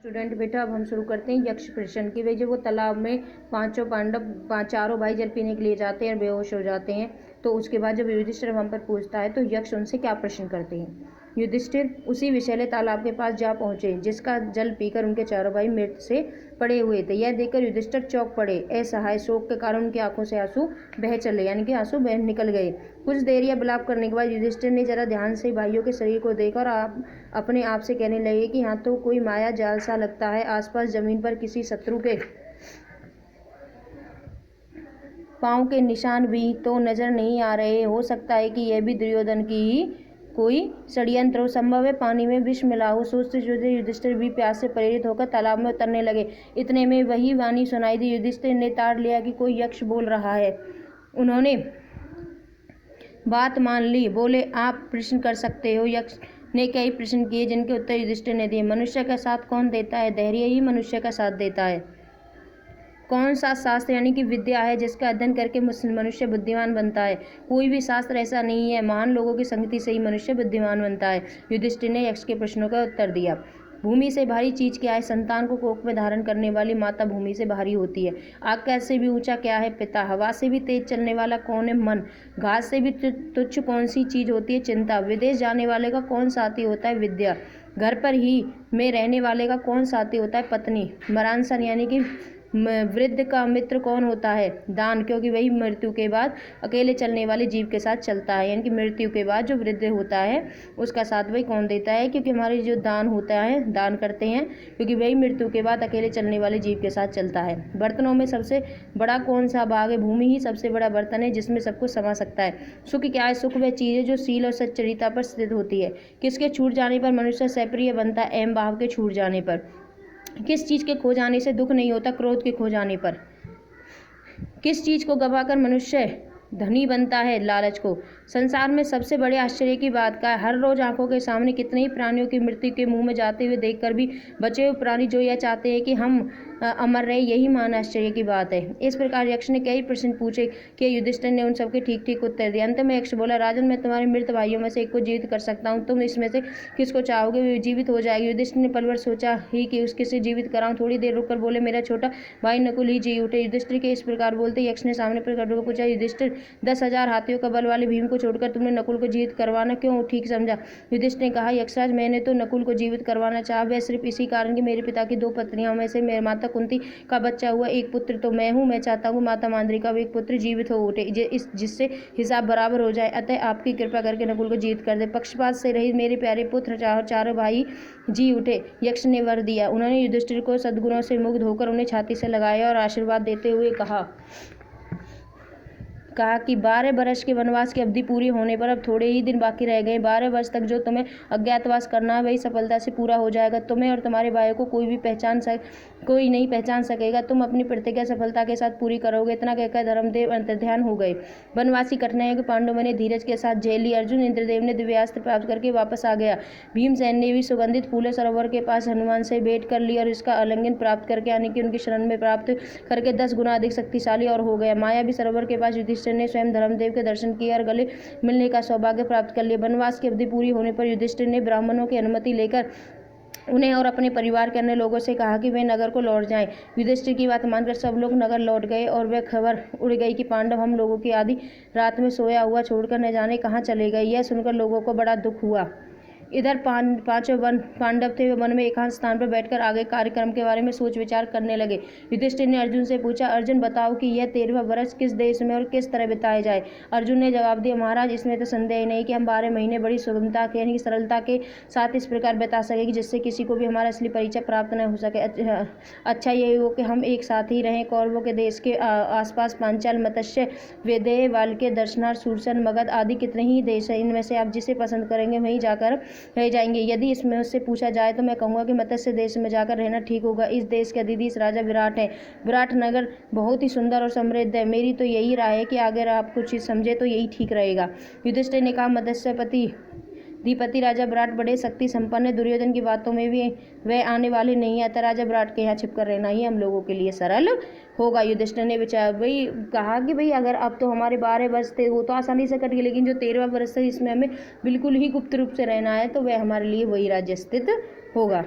Student बेटा, अब हम शुरू करते हैं यक्ष प्रश्न की। वे जब वो तालाब में चारों भाई जल पीने के लिए जाते हैं और बेहोश हो जाते हैं, तो उसके बाद जब युधिष्ठिर वहां पर पूछता है तो यक्ष उनसे क्या प्रश्न करते हैं। युधिष्ठिर उसी विषैले तालाब के पास जा पहुंचे जिसका जल पीकर उनके चारों भाई मृत से पड़े हुए थे। यह देखकर युधिष्ठिर चौंक पड़े। असहाय शोक के कारण उनकी आंखों से आंसू बह चले, यानी कि आंसू बह निकल गए। कुछ देर या विलाप करने के बाद युधिष्ठिर ने जरा ध्यान से भाइयों के शरीर को देखा और अपने आप से कहने लगे कि यहाँ तो कोई माया जाल सा लगता है। आसपास जमीन पर किसी शत्रु के पांव के निशान भी तो नजर नहीं आ रहे। हो सकता है कि यह भी दुर्योधन की ही कोई षड्यंत्र हो। संभव है पानी में विष मिला हो। सोचते सोचते युधिष्ठिर भी प्यास से प्रेरित होकर तालाब में उतरने लगे। इतने में वही वाणी सुनाई दी। युधिष्ठिर ने ताड़ लिया कि कोई यक्ष बोल रहा है। उन्होंने बात मान ली। बोले, आप प्रश्न कर सकते हो। यक्ष ने कई प्रश्न किए जिनके उत्तर युधिष्ठिर ने दिए। मनुष्य का साथ कौन देता है? धैर्य ही मनुष्य का साथ देता है। कौन सा शास्त्र यानी कि विद्या है जिसका अध्ययन करके मनुष्य बुद्धिमान बनता है? कोई भी शास्त्र ऐसा नहीं है। महान लोगों की संगति से ही मनुष्य बुद्धिमान बनता है। युधिष्ठिर ने यक्ष के प्रश्नों का उत्तर दिया। भूमि से भारी चीज क्या है? संतान को कोख में धारण करने वाली माता भूमि से भारी होती है। आकाश से भी ऊंचा क्या है? पिता। हवा से भी तेज चलने वाला कौन है? मन। घास से भी तुच्छ कौन सी चीज होती है? चिंता। विदेश जाने वाले का कौन साथी होता है? विद्या। घर पर ही में रहने वाले का कौन साथी होता है? पत्नी। मरांसन यानी कि वृद्ध का मित्र कौन होता है? दान, क्योंकि वही मृत्यु के बाद अकेले चलने वाले जीव के साथ चलता है। यानी कि मृत्यु के बाद जो वृद्ध होता है उसका साथ वही कौन देता है? क्योंकि हमारे जो दान होता है, दान करते हैं, क्योंकि वही मृत्यु के बाद अकेले चलने वाले जीव के साथ चलता है। बर्तनों में सबसे बड़ा कौन सा भाग है? भूमि ही सबसे बड़ा बर्तन है जिसमें सब कुछ समा सकता है। सुख क्या है? सुख वह चीज है जो शील और सच्चरिता पर स्थित होती है। किसके छूट जाने पर मनुष्य सप्रिय बनता है? अहम भाव के छूट जाने पर। किस चीज के खो जाने से दुख नहीं होता? क्रोध के खो जाने पर। किस चीज को गवाकर मनुष्य धनी बनता है? लालच को। संसार में सबसे बड़े आश्चर्य की बात का है, हर रोज आंखों के सामने कितने ही प्राणियों की मृत्यु के मुंह में जाते हुए देखकर भी बचे हुए प्राणी जो यह चाहते हैं कि हम अमर रहे, यही महान आश्चर्य की बात है। इस प्रकार यक्ष ने कई प्रश्न पूछे कि युधिष्ठिर ने उन सबके ठीक ठीक उत्तर दिए। अंत में यक्ष बोला, राजन, मैं तुम्हारे मृत भाइयों में से एक को जीवित कर सकता हूँ। तुम इसमें से किसको चाहोगे? वे जीवित हो जाएगी। युधिष्ठिर ने पलवर सोचा ही कि उसके से जीवित कराऊं। थोड़ी देर रुककर बोले, मेरा छोटा भाई नकुल ही जी उठे। युधिष्ठिर के इस प्रकार बोलते यक्ष ने सामने पर खड़े होकर पूछा, युधिष्ठिर, 10,000 हाथियों का बल वाले भीम को छोड़कर तुमने नकुल को जीवित करवाना क्यों ठीक समझा? युधिष्ठिर ने कहा, यक्षराज, मैंने तो नकुल को जीवित करवाना चाहा, वह सिर्फ इसी कारण कि मेरे पिता की 2 पत्नियों में से मेरी माता कुंती का बच्चा हुआ एक पुत्र तो मैं हूँ। मैं चाहता हूँ माता मांद्रिका का एक पुत्र जीवित हो उठे, जिससे हिसाब बराबर हो जाए। अतः आपकी कृपा करके नकुल को जीवित कर दे। पक्षपात से रहित मेरे प्यारे पुत्र चारों भाई जी उठे। यक्ष ने वर दिया। उन्होंने युधिष्ठिर को सद्गुणों से मुग्ध होकर उन्हें छाती से लगाया और आशीर्वाद देते हुए कहा कि 12 वर्ष के वनवास की अवधि पूरी होने पर अब थोड़े ही दिन बाकी रह गए। 12 वर्ष तक जो तुम्हें अज्ञातवास करना है वही सफलता से पूरा हो जाएगा। तुम्हें और तुम्हारे भाइयों को कोई नहीं पहचान सकेगा। तुम अपनी प्रतिज्ञा सफलता के साथ पूरी करोगे। इतना कहकर धर्मदेव अंतर्ध्यान हो गए। वनवासी कठिनाइयों के पांडवों ने धीरज के साथ झेल ली। अर्जुन इंद्रदेव ने दिव्यास्त्र प्राप्त करके वापस आ गया। भीमसेन ने भी सुगंधित फूले सरोवर के पास हनुमान से भेंट कर ली और इसका आलिंगन प्राप्त करके, यानी कि उनकी शरण में प्राप्त करके 10 गुना अधिक शक्तिशाली और हो गया। माया भी सरोवर के पास युधिष्ठिर ने स्वयं धर्मदेव के दर्शन किए और गले मिलने का सौभाग्य प्राप्त कर लिया। वनवास की अवधि पूरी होने पर युधिष्ठिर ने ब्राह्मणों की अनुमति लेकर उन्हें और अपने परिवार के अन्य लोगों से कहा कि वे नगर को लौट जाएं। युधिष्ठिर की बात मानकर सब लोग नगर लौट गए और वह खबर उड़ गई कि पांडव हम लोगों की आधी रात में सोया हुआ छोड़कर न जाने कहाँ चले गए। यह सुनकर लोगों को बड़ा दुख हुआ। इधर पांचों पांडव थे, वे वन में एकांत स्थान पर बैठकर आगे कार्यक्रम के बारे में सोच विचार करने लगे। युधिष्ठिर ने अर्जुन से पूछा, अर्जुन, बताओ कि यह 13वां वर्ष किस देश में और किस तरह बिताया जाए? अर्जुन ने जवाब दिया, महाराज, इसमें तो संदेह नहीं कि हम 12 महीने बड़ी सुगमता के यानी सरलता के साथ इस प्रकार बिता सकेंगे जिससे किसी को भी हमारा असली परिचय प्राप्त न हो सके। अच्छा यही हो कि हम एक साथ ही रहें। कौरवों के देश के आसपास पांचाल, मत्स्य, वेदेय, वाल्के, दर्शनार्थ, सूरसन, मगध आदि कितने ही देश हैं। इनमें से आप जिसे पसंद करेंगे वहीं जाकर रह जाएंगे। यदि इसमें उससे पूछा जाए तो मैं कहूँगा कि मत्स्य देश में जाकर रहना ठीक होगा। इस देश के अधिधीश राजा विराट है। विराट नगर बहुत ही सुंदर और समृद्ध है। मेरी तो यही राय है कि अगर आप कुछ चीज समझे तो यही ठीक रहेगा। युधिष्ठिर ने कहा, मत्स्यपति अधिपति राजा विराट बड़े शक्ति संपन्न है। दुर्योधन की बातों में भी वह आने वाले नहीं है। अतः राजा विराट के यहाँ छिपकर रहना ही हम लोगों के लिए सरल होगा। युधिष्ठिर ने विचार वही कहा कि भाई अगर अब तो हमारे 12 वर्ष थे वो तो आसानी से कट गए, लेकिन जो 13वां वर्ष है इसमें हमें बिल्कुल ही गुप्त रूप से रहना है तो वह हमारे लिए वही राज्य स्थित होगा।